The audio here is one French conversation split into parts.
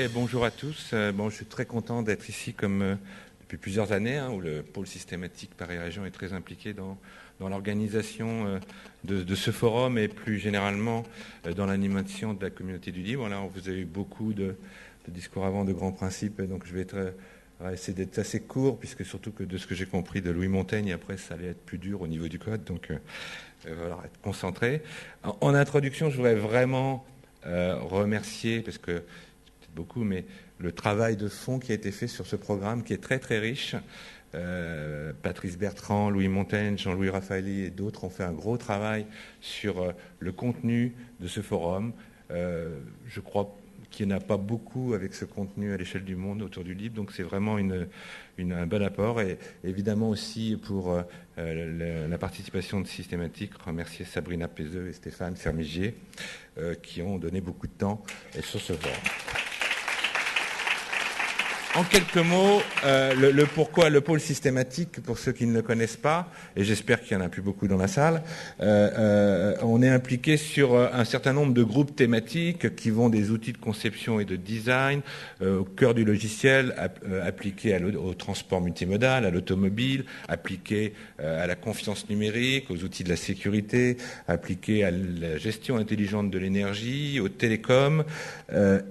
bonjour à tous. Je suis très content d'être ici depuis plusieurs années, où le pôle systématique Paris-Région est très impliqué dans l'organisation de ce forum et plus généralement dans l'animation de la communauté du livre. Là, vous avez eu beaucoup de discours avant de grands principes, donc je vais essayer d'être assez court, puisque surtout que de ce que j'ai compris de Louis Montaigne, après ça allait être plus dur au niveau du code, donc voilà, être concentré. En introduction, je voudrais vraiment remercier, parce que c'est beaucoup, mais le travail de fond qui a été fait sur ce programme qui est très très riche. Patrice Bertrand, Louis Montaigne, Jean-Louis Raffaelli et d'autres ont fait un gros travail sur le contenu de ce forum. Je crois qu'il n'y en a pas beaucoup avec ce contenu à l'échelle du monde autour du livre, donc c'est vraiment un bon apport. Et évidemment aussi pour la participation de Systématique, remercier Sabrina Pézeux et Stéphane Fermigier qui ont donné beaucoup de temps sur ce forum. En quelques mots, le pourquoi le pôle systématique, pour ceux qui ne le connaissent pas, et j'espère qu'il n'y en a plus beaucoup dans la salle, on est impliqué sur un certain nombre de groupes thématiques qui vont des outils de conception et de design au cœur du logiciel, appliqués au transport multimodal, à l'automobile, appliqués à la confiance numérique, aux outils de la sécurité, appliqués à la gestion intelligente de l'énergie, aux télécoms.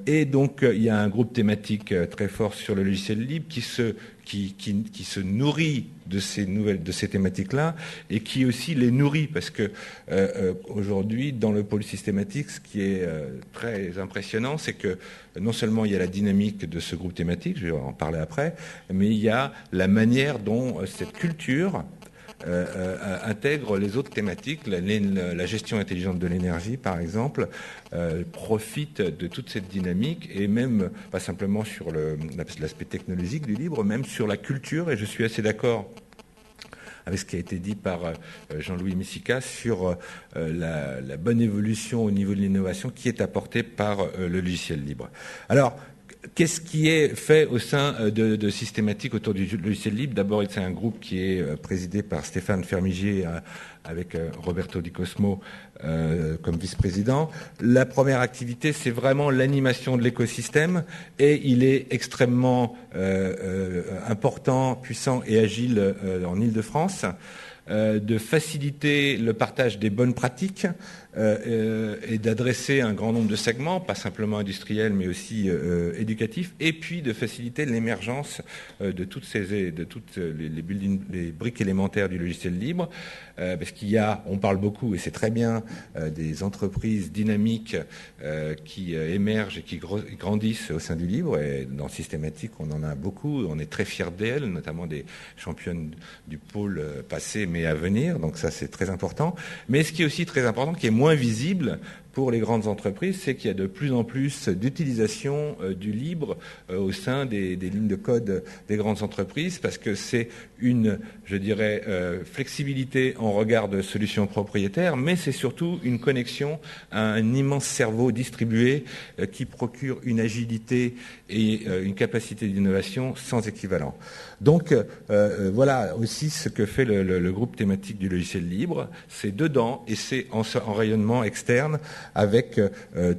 Et donc, il y a un groupe thématique très fort sur le logiciel libre qui se nourrit de ces thématiques-là et qui aussi les nourrit, parce que aujourd'hui, dans le pôle systématique, ce qui est très impressionnant, c'est que non seulement il y a la dynamique de ce groupe thématique, je vais en parler après, mais il y a la manière dont cette culture intègre les autres thématiques. La gestion intelligente de l'énergie, par exemple, profite de toute cette dynamique, et même, pas simplement sur l'aspect technologique du livre, même sur la culture, et je suis assez d'accord avec ce qui a été dit par Jean-Louis Messica sur la bonne évolution au niveau de l'innovation qui est apportée par le logiciel libre. Alors, qu'est-ce qui est fait au sein de Systématique autour du logiciel libre? D'abord, c'est un groupe qui est présidé par Stéphane Fermigier avec Roberto Di Cosmo comme vice-président. La première activité, c'est vraiment l'animation de l'écosystème, et il est extrêmement important, puissant et agile en Île-de-France, de faciliter le partage des bonnes pratiques et d'adresser un grand nombre de segments, pas simplement industriels, mais aussi éducatifs, et puis de faciliter l'émergence de toutes les briques élémentaires du logiciel libre, parce on parle beaucoup, et c'est très bien, des entreprises dynamiques qui émergent et qui grandissent au sein du libre, et dans Systématique, on en a beaucoup, on est très fiers d'elles, notamment des championnes du pôle passé, mais à venir, donc ça c'est très important. Mais ce qui est aussi très important, qui est moins visible pour les grandes entreprises, c'est qu'il y a de plus en plus d'utilisation du libre au sein des lignes de code des grandes entreprises, parce que c'est une, je dirais, flexibilité en regard de solutions propriétaires, mais c'est surtout une connexion à un immense cerveau distribué qui procure une agilité et une capacité d'innovation sans équivalent. Donc voilà aussi ce que fait le groupe thématique du logiciel libre. C'est dedans, et c'est en rayonnement externe, avec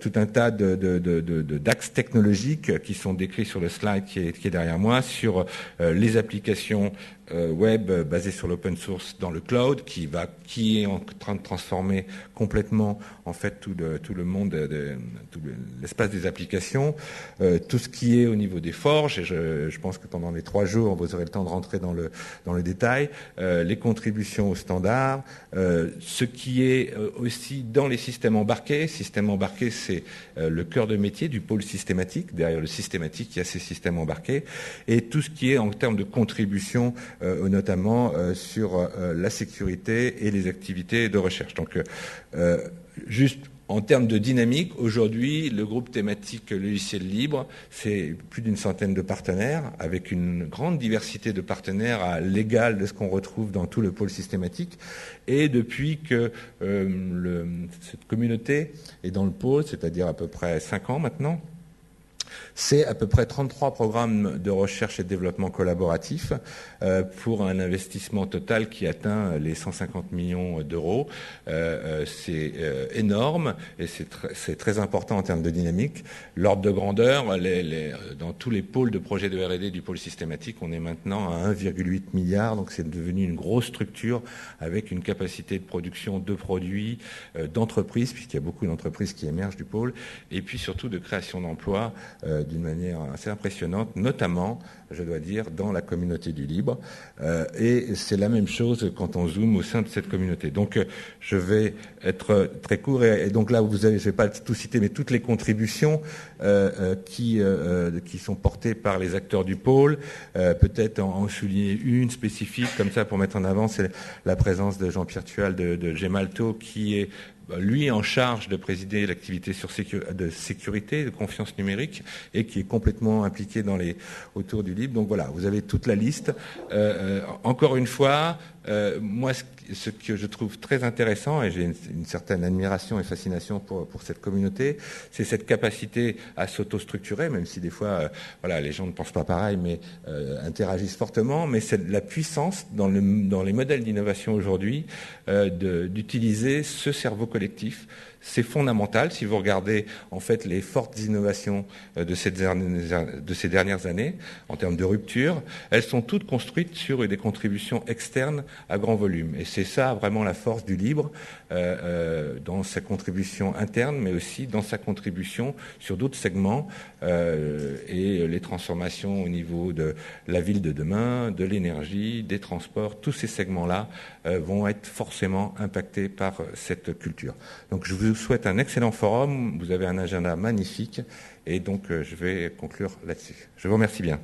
tout un tas d'axes technologiques qui sont décrits sur le slide qui est derrière moi, sur les applications web basées sur l'open source dans le cloud, qui est en train de transformer complètement en fait tout le monde, tout l'espace des applications, tout ce qui est au niveau des forges, et je pense que pendant les 3 jours vous aurez le temps de rentrer dans le détail, les contributions aux standards, ce qui est aussi dans les systèmes embarqués. Système embarqué, c'est le cœur de métier du pôle systématique. Derrière le systématique, il y a ces systèmes embarqués, et tout ce qui est en termes de contribution, notamment sur la sécurité et les activités de recherche. Donc, juste en termes de dynamique, aujourd'hui, le groupe thématique logiciel libre, c'est plus d'une centaine de partenaires, avec une grande diversité de partenaires à l'égal de ce qu'on retrouve dans tout le pôle systématique. Et depuis que cette communauté est dans le pôle, c'est-à-dire à peu près 5 ans maintenant, C'est à peu près 33 programmes de recherche et de développement collaboratif pour un investissement total qui atteint les 150 millions d'euros. C'est énorme et c'est très important en termes de dynamique. L'ordre de grandeur, dans tous les pôles de projets de R&D du pôle systématique, on est maintenant à 1,8 milliard, donc c'est devenu une grosse structure avec une capacité de production de produits, d'entreprises, puisqu'il y a beaucoup d'entreprises qui émergent du pôle, et puis surtout de création d'emplois d'une manière assez impressionnante, notamment, je dois dire, dans la communauté du libre. Et c'est la même chose quand on zoome au sein de cette communauté. Donc, je vais être très court. Et donc là, vous avez, je ne vais pas tout citer, mais toutes les contributions qui sont portées par les acteurs du pôle. Peut-être en souligner une spécifique, comme ça, pour mettre en avant, c'est la présence de Jean-Pierre Tual de Gemalto, qui est lui en charge de présider l'activité de sécurité, de confiance numérique, et qui est complètement impliqué autour du libre. Donc voilà, vous avez toute la liste. Encore une fois, moi, ce que je trouve très intéressant, et j'ai une certaine admiration et fascination pour cette communauté, c'est cette capacité à s'auto-structurer, même si des fois, voilà, les gens ne pensent pas pareil, mais interagissent fortement. Mais c'est la puissance dans les modèles d'innovation aujourd'hui d'utiliser ce cerveau collectif. C'est fondamental. Si vous regardez en fait les fortes innovations de ces dernières années en termes de rupture, elles sont toutes construites sur des contributions externes à grand volume. Et c'est ça vraiment la force du libre dans sa contribution interne, mais aussi dans sa contribution sur d'autres segments et les transformations au niveau de la ville de demain, de l'énergie, des transports. Tous ces segments-là vont être forcément impactés par cette culture. Donc je vous souhaite un excellent forum. Vous avez un agenda magnifique et donc je vais conclure là-dessus. Je vous remercie bien.